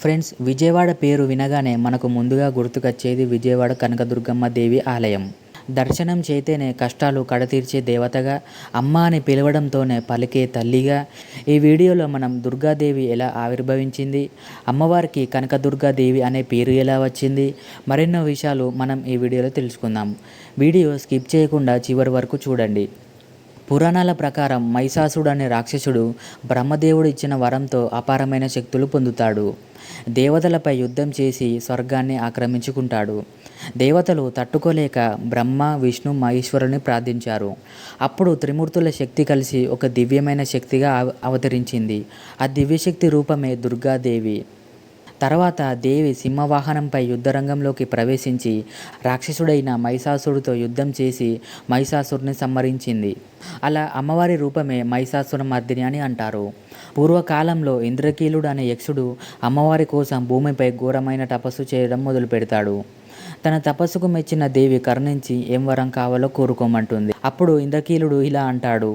Friends, Vijayawada పేరు వినగానే మనకు ముందుగా గుర్తుకొచ్చేది విజయవాడ కనకదుర్గమ్మ దేవి ఆలయం. దర్శనం చేతేనే కష్టాలు కడతీర్చే దేవతగా, అమ్మ అని పిలవడంతోనే పలికే తల్లిగా, ఈ వీడియోలో మనం దుర్గాదేవి ఎలా ఆవిర్భవించింది, అమ్మవారికి కనకదుర్గాదేవి అనే పేరు ఎలా వచ్చింది, మరెన్నో విషయాలు మనం ఈ వీడియోలో తెలుసుకుందాం. వీడియో స్కిప్ చేయకుండా చివరి వరకు చూడండి. పురాణాల ప్రకారం మహిషాసుడు అనే రాక్షసుడు బ్రహ్మదేవుడు ఇచ్చిన వరంతో అపారమైన శక్తులు పొందుతాడు. దేవతలపై యుద్ధం చేసి స్వర్గాన్ని ఆక్రమించుకుంటాడు. దేవతలు తట్టుకోలేక బ్రహ్మ, విష్ణు, మహేశ్వరుని ప్రార్థించారు. అప్పుడు త్రిమూర్తుల శక్తి కలిసి ఒక దివ్యమైన శక్తిగా అవతరించింది. ఆ దివ్యశక్తి రూపమే దుర్గాదేవి. తర్వాత దేవి సింహవాహనంపై యుద్ధరంగంలోకి ప్రవేశించి రాక్షసుడైన మహిషాసుడితో యుద్ధం చేసి మహిషాసురుని సంహరించింది. అలా అమ్మవారి రూపమే మహిషాసురమర్దిని అని అంటారు. పూర్వకాలంలో ఇంద్రకీలుడు అనే యక్షుడు అమ్మవారి కోసం భూమిపై ఘోరమైన తపస్సు చేయడం మొదలు పెడతాడు. తన తపస్సుకు మెచ్చిన దేవి కరుణించి ఏం వరం కావాలో కోరుకోమంటుంది. అప్పుడు ఇంద్రకీలుడు ఇలా అంటాడు: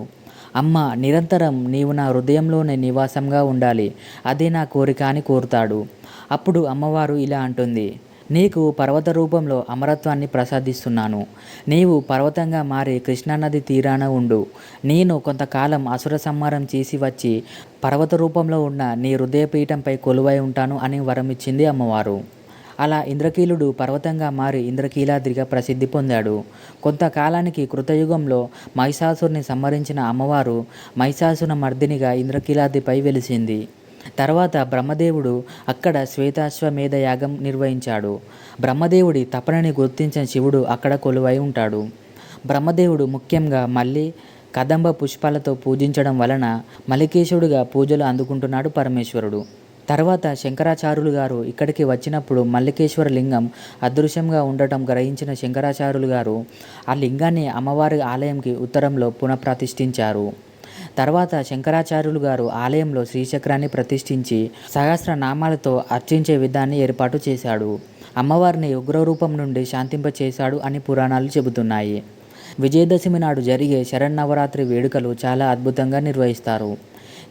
అమ్మ, నిరంతరం నీవు నా హృదయంలోనే నివాసంగా ఉండాలి, అదే నా కోరిక అని కోరుతాడు. అప్పుడు అమ్మవారు ఇలా అంటుంది: నీకు పర్వత రూపంలో అమరత్వాన్ని ప్రసాదిస్తున్నాను. నీవు పర్వతంగా మారి కృష్ణానది తీరాన ఉండు. నేను కొంతకాలం అసుర సంహారం చేసి వచ్చి పర్వత రూపంలో ఉన్న నీ హృదయపీఠంపై కొలువై ఉంటాను అని వరమిచ్చింది అమ్మవారు. అలా ఇంద్రకీలుడు పర్వతంగా మారి ఇంద్రకీలాద్రిగా ప్రసిద్ధి పొందాడు. కొంతకాలానికి కృతయుగంలో మహిషాసురుని సంహరించిన అమ్మవారు మహిషాసురమర్దినిగా ఇంద్రకీలాద్రిపై వెలిసింది. తర్వాత బ్రహ్మదేవుడు అక్కడ శ్వేతాశ్వమేధ యాగం నిర్వహించాడు. బ్రహ్మదేవుడి తపనని గుర్తించిన శివుడు అక్కడ కొలువై ఉంటాడు. బ్రహ్మదేవుడు ముఖ్యంగా మల్లి, కదంబ పుష్పాలతో పూజించడం వలన మల్లికేశుడుగా పూజలు అందుకుంటున్నాడు పరమేశ్వరుడు. తర్వాత శంకరాచార్యులు గారు ఇక్కడికి వచ్చినప్పుడు మల్లికేశ్వర లింగం అదృశ్యంగా ఉండటం గ్రహించిన శంకరాచార్యులు గారు ఆ లింగాన్ని అమ్మవారి ఆలయంకి ఉత్తరంలో పునఃప్రతిష్ఠించారు. తర్వాత శంకరాచార్యులు గారు ఆలయంలో శ్రీచక్రాన్ని ప్రతిష్ఠించి సహస్రనామాలతో అర్చించే విధాన్ని ఏర్పాటు చేశాడు. అమ్మవారిని ఉగ్రరూపం నుండి శాంతింపచేశాడు అని పురాణాలు చెబుతున్నాయి. విజయదశమి నాడు జరిగే శరన్నవరాత్రి వేడుకలు చాలా అద్భుతంగా నిర్వహిస్తారు.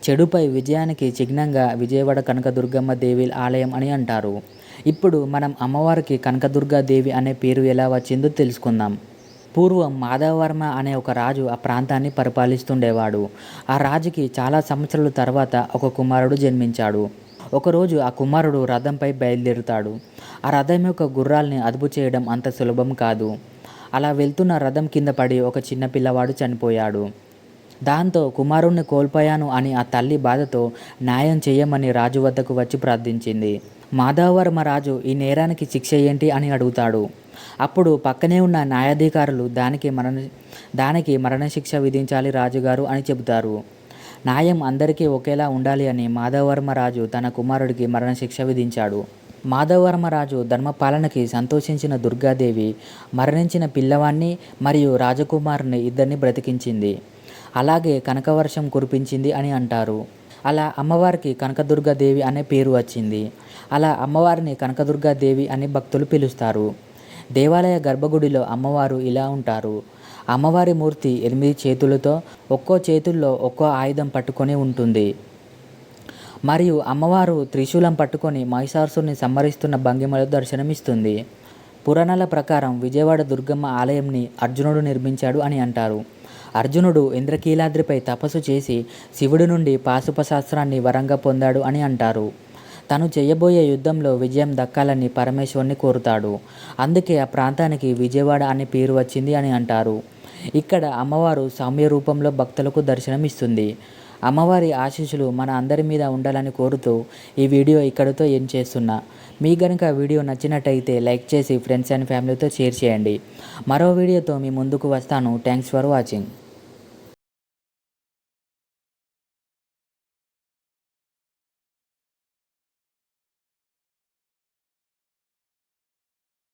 చెడుపై విజయానికి చిహ్నంగా విజయవాడ కనకదుర్గమ్మ దేవి ఆలయం అని అంటారు. ఇప్పుడు మనం అమ్మవారికి కనకదుర్గాదేవి అనే పేరు ఎలా వచ్చిందో తెలుసుకుందాం. పూర్వం మాధవవర్మ అనే ఒక రాజు ఆ ప్రాంతాన్ని పరిపాలిస్తుండేవాడు. ఆ రాజుకి చాలా సంవత్సరాల తర్వాత ఒక కుమారుడు జన్మించాడు. ఒకరోజు ఆ కుమారుడు రథంపై బయలుదేరుతాడు. ఆ రథం యొక్క గుర్రాల్ని అదుపు చేయడం అంత సులభం కాదు. అలా వెళ్తున్న రథం కింద పడి ఒక చిన్న పిల్లవాడు చనిపోయాడు. దాంతో కుమారుణ్ణి కోల్పోయాను అని ఆ తల్లి బాధతో న్యాయం చేయమని రాజు వద్దకు వచ్చి ప్రార్థించింది. మాధవవర్మ రాజు ఈ నేరానికి శిక్ష ఏంటి అని అడుగుతాడు. అప్పుడు పక్కనే ఉన్న న్యాయాధికారులు దానికి మరణశిక్ష విధించాలి రాజుగారు అని చెబుతారు. న్యాయం అందరికీ ఒకేలా ఉండాలి అని మాధవవర్మ రాజు తన కుమారుడికి మరణశిక్ష విధించాడు. మాధవవర్మరాజు ధర్మపాలనకి సంతోషించిన దుర్గాదేవి మరణించిన పిల్లవాన్ని మరియు రాజకుమారుని ఇద్దరిని బ్రతికించింది. అలాగే కనకవర్షం కురిపించింది అని అంటారు. అలా అమ్మవారికి కనకదుర్గాదేవి అనే పేరు వచ్చింది. అలా అమ్మవారిని కనకదుర్గాదేవి అని భక్తులు పిలుస్తారు. దేవాలయ గర్భగుడిలో అమ్మవారు ఇలా ఉంటారు. అమ్మవారి మూర్తి 8 చేతులతో ఒక్కో చేతుల్లో ఒక్కో ఆయుధం పట్టుకొని ఉంటుంది. మరియు అమ్మవారు త్రిశూలం పట్టుకొని మహిషాసురుని సంహరిస్తున్న భంగిమలో దర్శనమిస్తుంది. పురాణాల ప్రకారం విజయవాడ దుర్గమ్మ ఆలయంని అర్జునుడు నిర్మించాడు అని అంటారు. అర్జునుడు ఇంద్రకీలాద్రిపై తపస్సు చేసి శివుడి నుండి పాశుపశాస్త్రాన్ని వరంగా పొందాడు అని అంటారు. తను చేయబోయే యుద్ధంలో విజయం దక్కాలని పరమేశ్వరుని కోరుతాడు. అందుకే ఆ ప్రాంతానికి విజయవాడ అనే పేరు వచ్చింది అని అంటారు. ఇక్కడ అమ్మవారు సౌమ్య రూపంలో భక్తులకు దర్శనమిస్తుంది. అమ్మవారి ఆశీస్సులు మన అందరి మీద ఉండాలని కోరుతూ ఈ వీడియో ఇక్కడితో ఎండ్ చేస్తున్నా. మీకు కనుక వీడియో నచ్చినట్టయితే లైక్ చేసి ఫ్రెండ్స్ అండ్ ఫ్యామిలీతో షేర్ చేయండి. మరో వీడియోతో మీ ముందుకు వస్తాను. Thanks for watching.